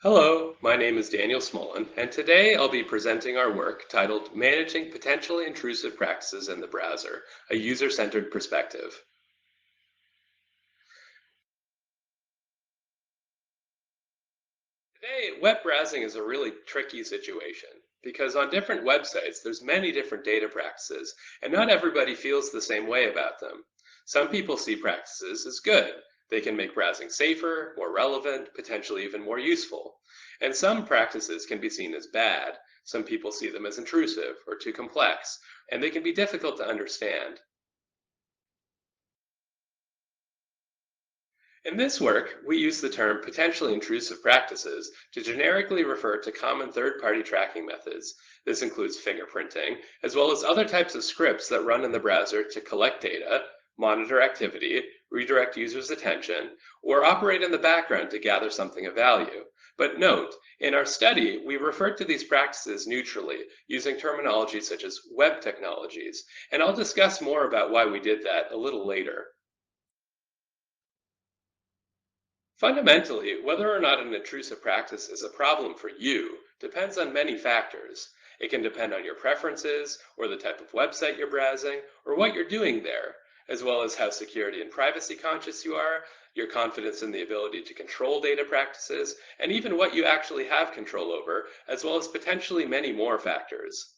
Hello, my name is Daniel Smolin, and today I'll be presenting our work titled Managing Potentially Intrusive Practices in the Browser, a User-Centered Perspective. Today, web browsing is a really tricky situation because on different websites, there's many different data practices, and not everybody feels the same way about them. Some people see practices as good. They can make browsing safer, more relevant, potentially even more useful. And some practices can be seen as bad. Some people see them as intrusive or too complex, and they can be difficult to understand. In this work, we use the term potentially intrusive practices to generically refer to common third-party tracking methods. This includes fingerprinting, as well as other types of scripts that run in the browser to collect data, monitor activity, redirect users' attention, or operate in the background to gather something of value. But note, in our study, we referred to these practices neutrally, using terminology such as web technologies, and I'll discuss more about why we did that a little later. Fundamentally, whether or not an intrusive practice is a problem for you depends on many factors. It can depend on your preferences, or the type of website you're browsing, or what you're doing there, as well as how security and privacy conscious you are, your confidence in the ability to control data practices, and even what you actually have control over, as well as potentially many more factors.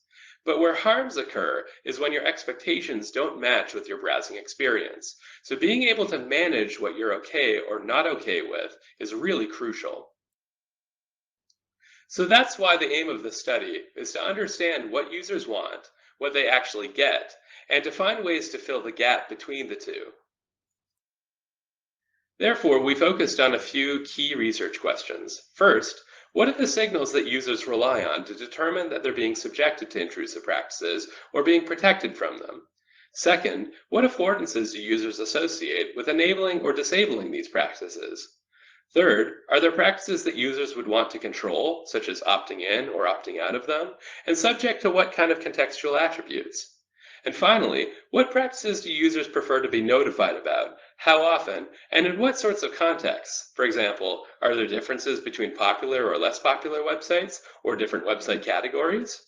But where harms occur is when your expectations don't match with your browsing experience. So being able to manage what you're okay or not okay with is really crucial. So that's why the aim of the study is to understand what users want, what they actually get, and to find ways to fill the gap between the two. Therefore, we focused on a few key research questions. First, what are the signals that users rely on to determine that they're being subjected to intrusive practices or being protected from them? Second, what affordances do users associate with enabling or disabling these practices? Third, are there practices that users would want to control, such as opting in or opting out of them, and subject to what kind of contextual attributes? And finally, what practices do users prefer to be notified about, how often, and in what sorts of contexts? For example, are there differences between popular or less popular websites, or different website categories?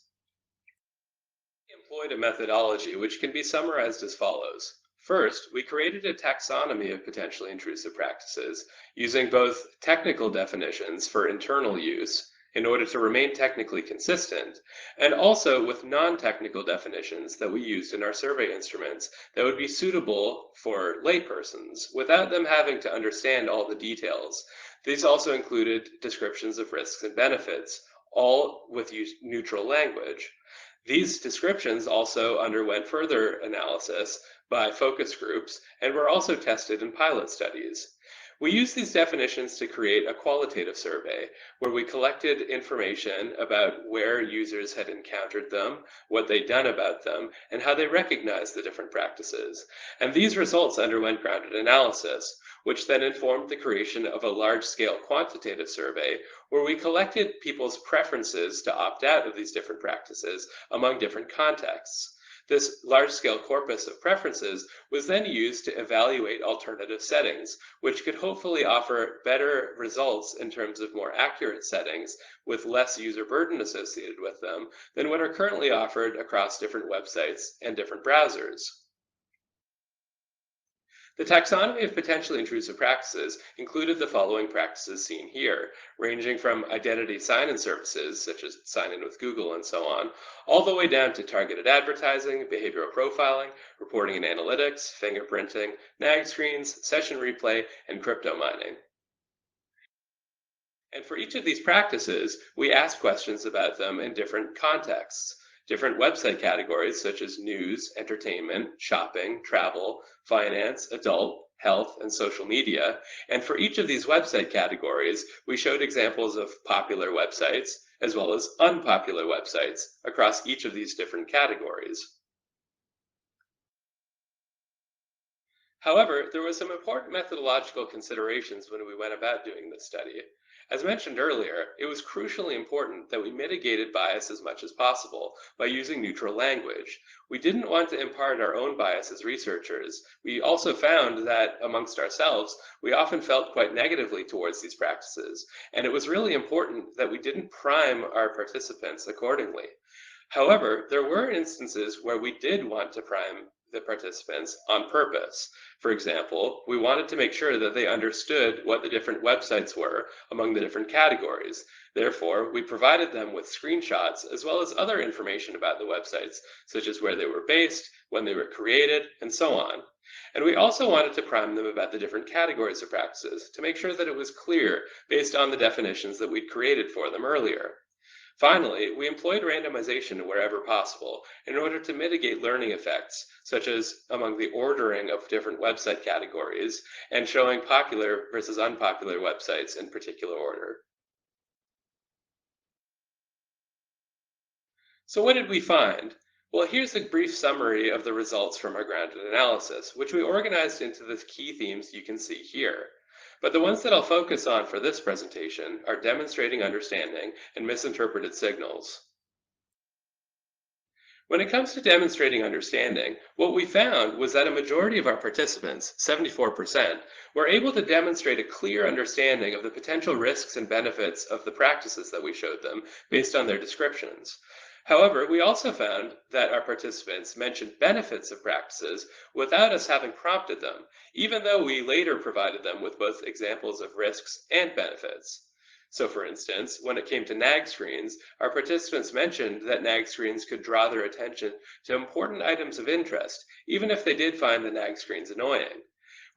We employed a methodology which can be summarized as follows. First, we created a taxonomy of potentially intrusive practices using both technical definitions for internal use in order to remain technically consistent, and also with non-technical definitions that we used in our survey instruments that would be suitable for laypersons without them having to understand all the details. These also included descriptions of risks and benefits, all with neutral language. These descriptions also underwent further analysis by focus groups and were also tested in pilot studies. We used these definitions to create a qualitative survey where we collected information about where users had encountered them, what they'd done about them, and how they recognized the different practices. And these results underwent grounded analysis, which then informed the creation of a large scale quantitative survey where we collected people's preferences to opt out of these different practices among different contexts. This large scale corpus of preferences was then used to evaluate alternative settings, which could hopefully offer better results in terms of more accurate settings with less user burden associated with them than what are currently offered across different websites and different browsers. The taxonomy of potentially intrusive practices included the following practices seen here, ranging from identity sign-in services, such as sign-in with Google and so on, all the way down to targeted advertising, behavioral profiling, reporting and analytics, fingerprinting, nag screens, session replay, and crypto mining. And for each of these practices, we ask questions about them in different contexts. Different website categories such as news, entertainment, shopping, travel, finance, adult, health, and social media. And for each of these website categories, we showed examples of popular websites as well as unpopular websites across each of these different categories. However, there were some important methodological considerations when we went about doing this study. As mentioned earlier, it was crucially important that we mitigated bias as much as possible by using neutral language. We didn't want to impart our own bias as researchers. We also found that amongst ourselves, we often felt quite negatively towards these practices, and it was really important that we didn't prime our participants accordingly. However, there were instances where we did want to prime the participants on purpose. For example, we wanted to make sure that they understood what the different websites were among the different categories. Therefore, we provided them with screenshots as well as other information about the websites, such as where they were based, when they were created, and so on. And we also wanted to prime them about the different categories of practices to make sure that it was clear based on the definitions that we'd created for them earlier. Finally, we employed randomization wherever possible in order to mitigate learning effects, such as among the ordering of different website categories and showing popular versus unpopular websites in particular order. So, what did we find? Well, here's a brief summary of the results from our grounded analysis, which we organized into the key themes you can see here. But the ones that I'll focus on for this presentation are demonstrating understanding and misinterpreted signals. When it comes to demonstrating understanding, what we found was that a majority of our participants, 74%, were able to demonstrate a clear understanding of the potential risks and benefits of the practices that we showed them based on their descriptions. However, we also found that our participants mentioned benefits of practices without us having prompted them, even though we later provided them with both examples of risks and benefits. So, for instance, when it came to nag screens, our participants mentioned that nag screens could draw their attention to important items of interest, even if they did find the nag screens annoying.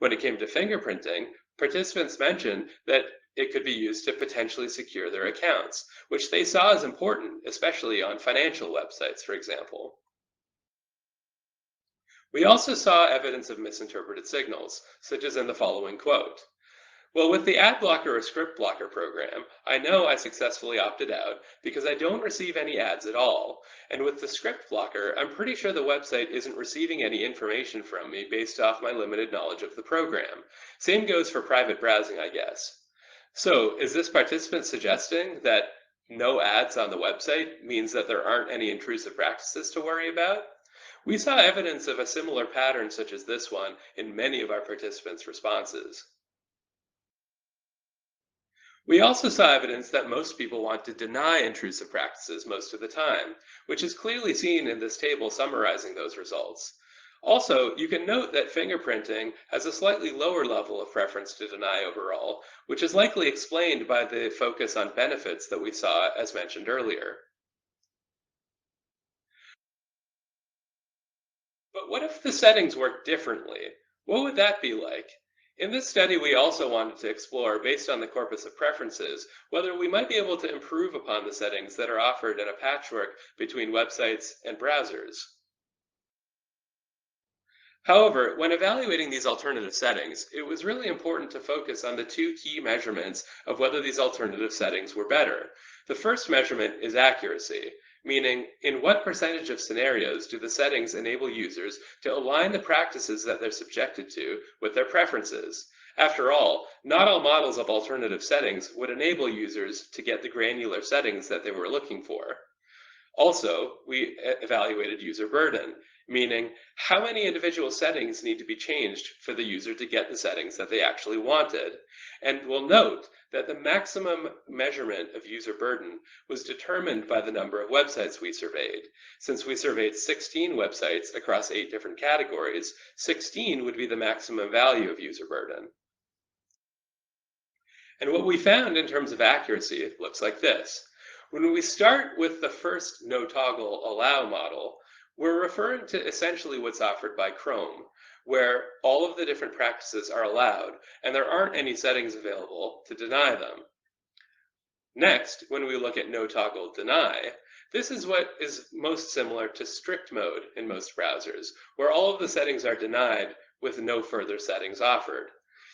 When it came to fingerprinting, participants mentioned that it could be used to potentially secure their accounts, which they saw as important, especially on financial websites, for example. We also saw evidence of misinterpreted signals, such as in the following quote. Well, with the ad blocker or script blocker program, I know I successfully opted out because I don't receive any ads at all. And with the script blocker, I'm pretty sure the website isn't receiving any information from me based off my limited knowledge of the program. Same goes for private browsing, I guess. So, is this participant suggesting that no ads on the website means that there aren't any intrusive practices to worry about? We saw evidence of a similar pattern such as this one in many of our participants' responses. We also saw evidence that most people want to deny intrusive practices most of the time, which is clearly seen in this table summarizing those results. Also, you can note that fingerprinting has a slightly lower level of preference to deny overall, which is likely explained by the focus on benefits that we saw as mentioned earlier. But what if the settings work differently? What would that be like? In this study, we also wanted to explore, based on the corpus of preferences, whether we might be able to improve upon the settings that are offered in a patchwork between websites and browsers. However, when evaluating these alternative settings, it was really important to focus on the two key measurements of whether these alternative settings were better. The first measurement is accuracy, meaning in what percentage of scenarios do the settings enable users to align the practices that they're subjected to with their preferences. After all, not all models of alternative settings would enable users to get the granular settings that they were looking for. Also, we evaluated user burden, meaning how many individual settings need to be changed for the user to get the settings that they actually wanted. And we'll note that the maximum measurement of user burden was determined by the number of websites we surveyed. Since we surveyed 16 websites across 8 different categories, 16 would be the maximum value of user burden. And what we found in terms of accuracy looks like this. When we start with the first no toggle allow model, we're referring to essentially what's offered by Chrome, where all of the different practices are allowed and there aren't any settings available to deny them. Next, when we look at no toggle deny, this is what is most similar to strict mode in most browsers, where all of the settings are denied with no further settings offered.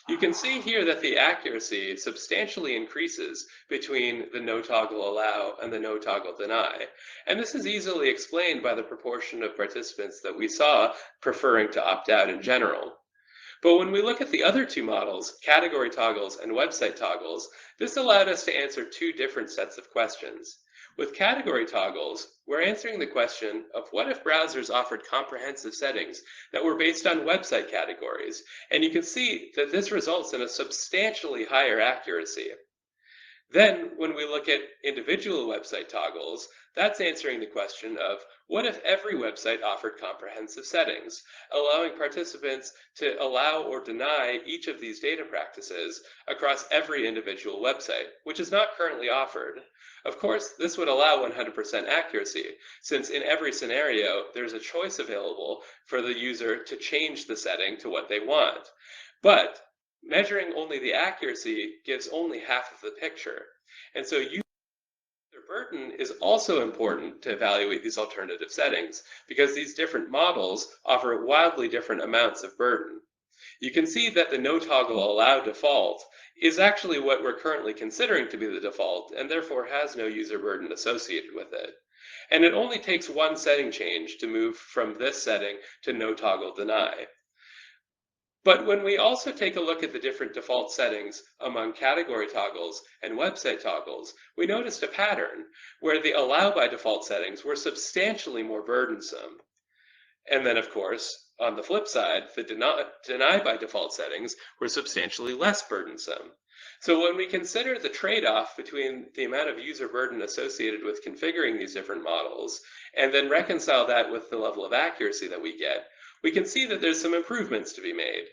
You can see here that the accuracy substantially increases between the no toggle allow and the no toggle deny. And this is easily explained by the proportion of participants that we saw preferring to opt out in general. But when we look at the other two models, category toggles and website toggles, this allowed us to answer two different sets of questions. With category toggles, we're answering the question of what if browsers offered comprehensive settings that were based on website categories, and you can see that this results in a substantially higher accuracy. Then, when we look at individual website toggles, that's answering the question of what if every website offered comprehensive settings, allowing participants to allow or deny each of these data practices across every individual website, which is not currently offered. Of course, this would allow 100% accuracy, since in every scenario, there's a choice available for the user to change the setting to what they want. But measuring only the accuracy gives only half of the picture. And so user burden is also important to evaluate these alternative settings because these different models offer wildly different amounts of burden. You can see that the no toggle allow default is actually what we're currently considering to be the default and therefore has no user burden associated with it. And it only takes one setting change to move from this setting to no toggle deny. But when we also take a look at the different default settings among category toggles and website toggles, we noticed a pattern where the allow by default settings were substantially more burdensome. And then, of course, on the flip side, the deny by default settings were substantially less burdensome. So when we consider the trade-off between the amount of user burden associated with configuring these different models, and then reconcile that with the level of accuracy that we get, we can see that there's some improvements to be made.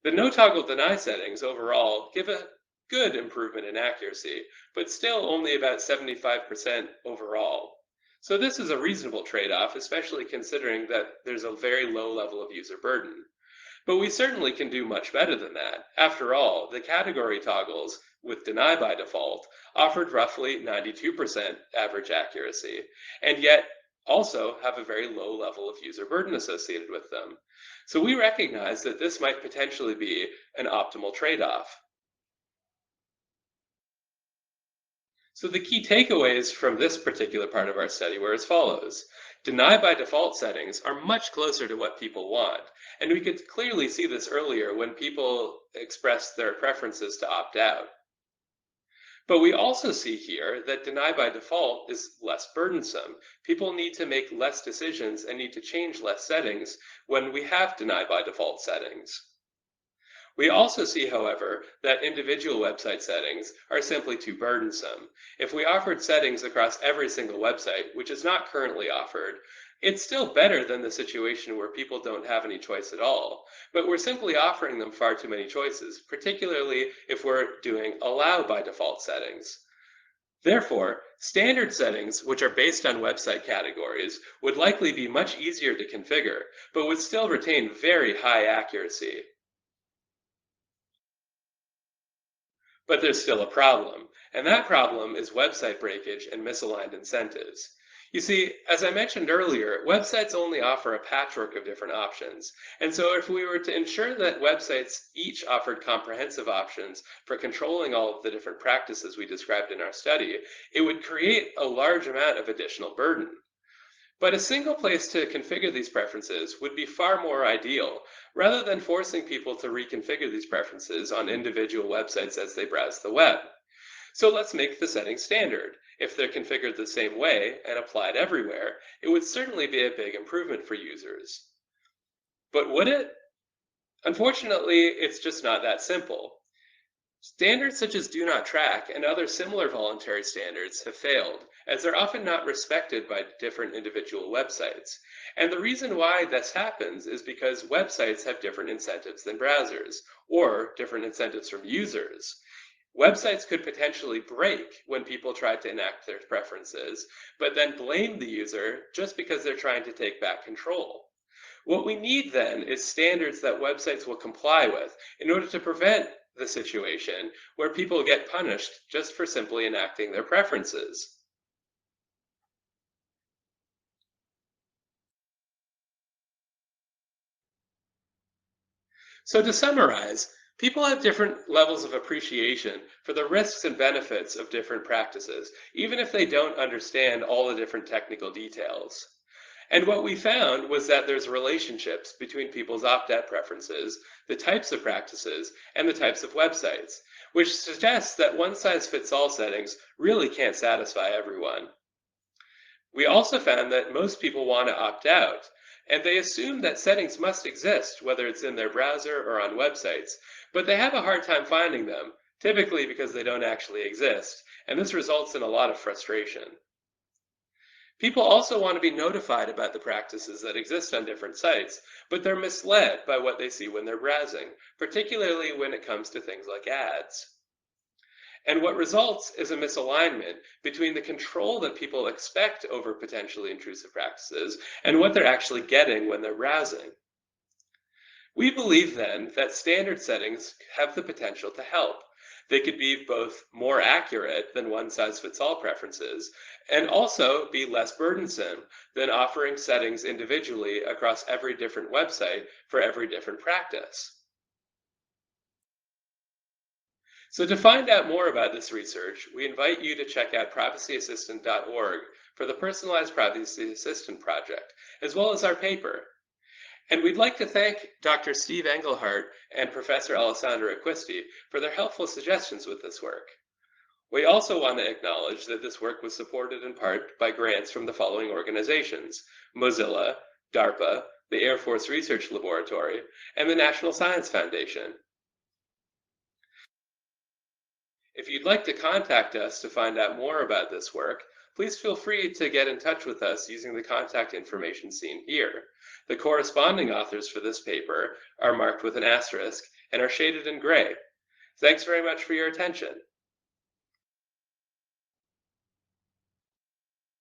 The no toggle deny settings overall give a good improvement in accuracy, but still only about 75% overall. So this is a reasonable trade-off, especially considering that there's a very low level of user burden. But we certainly can do much better than that. After all, the category toggles with deny by default offered roughly 92% average accuracy, and yet also have a very low level of user burden associated with them. So we recognize that this might potentially be an optimal trade-off. So the key takeaways from this particular part of our study were as follows. Deny by default settings are much closer to what people want, and we could clearly see this earlier when people expressed their preferences to opt out. But we also see here that deny by default is less burdensome. People need to make less decisions and need to change less settings when we have deny by default settings. We also see, however, that individual website settings are simply too burdensome. If we offered settings across every single website, which is not currently offered, it's still better than the situation where people don't have any choice at all. But we're simply offering them far too many choices, particularly if we're doing allow by default settings. Therefore, standard settings, which are based on website categories, would likely be much easier to configure, but would still retain very high accuracy. But there's still a problem, and that problem is website breakage and misaligned incentives. You see, as I mentioned earlier, websites only offer a patchwork of different options. And so if we were to ensure that websites each offered comprehensive options for controlling all of the different practices we described in our study, it would create a large amount of additional burden. But a single place to configure these preferences would be far more ideal, rather than forcing people to reconfigure these preferences on individual websites as they browse the web. So let's make the settings standard. If they're configured the same way and applied everywhere, it would certainly be a big improvement for users. But would it? Unfortunately, it's just not that simple. Standards such as do not track and other similar voluntary standards have failed, as they're often not respected by different individual websites. And the reason why this happens is because websites have different incentives than browsers, or different incentives from users. Websites could potentially break when people try to enact their preferences, but then blame the user just because they're trying to take back control. What we need then is standards that websites will comply with in order to prevent the situation where people get punished just for simply enacting their preferences. So, to summarize, people have different levels of appreciation for the risks and benefits of different practices, even if they don't understand all the different technical details. And what we found was that there's relationships between people's opt-out preferences, the types of practices, and the types of websites, which suggests that one-size-fits-all settings really can't satisfy everyone. We also found that most people want to opt out, and they assume that settings must exist, whether it's in their browser or on websites, but they have a hard time finding them, typically because they don't actually exist, and this results in a lot of frustration. People also want to be notified about the practices that exist on different sites, but they're misled by what they see when they're browsing, particularly when it comes to things like ads. And what results is a misalignment between the control that people expect over potentially intrusive practices and what they're actually getting when they're browsing. We believe then that standard settings have the potential to help. They could be both more accurate than one size fits all preferences and also be less burdensome than offering settings individually across every different website for every different practice. So, to find out more about this research, we invite you to check out privacyassistant.org for the Personalized Privacy Assistant Project, as well as our paper. And we'd like to thank Dr. Steve Engelhardt and Professor Alessandra Acquisti for their helpful suggestions with this work. We also want to acknowledge that this work was supported in part by grants from the following organizations: Mozilla, DARPA, the Air Force Research Laboratory, and the National Science Foundation. If you'd like to contact us to find out more about this work, please feel free to get in touch with us using the contact information seen here. The corresponding authors for this paper are marked with an asterisk and are shaded in gray. Thanks very much for your attention.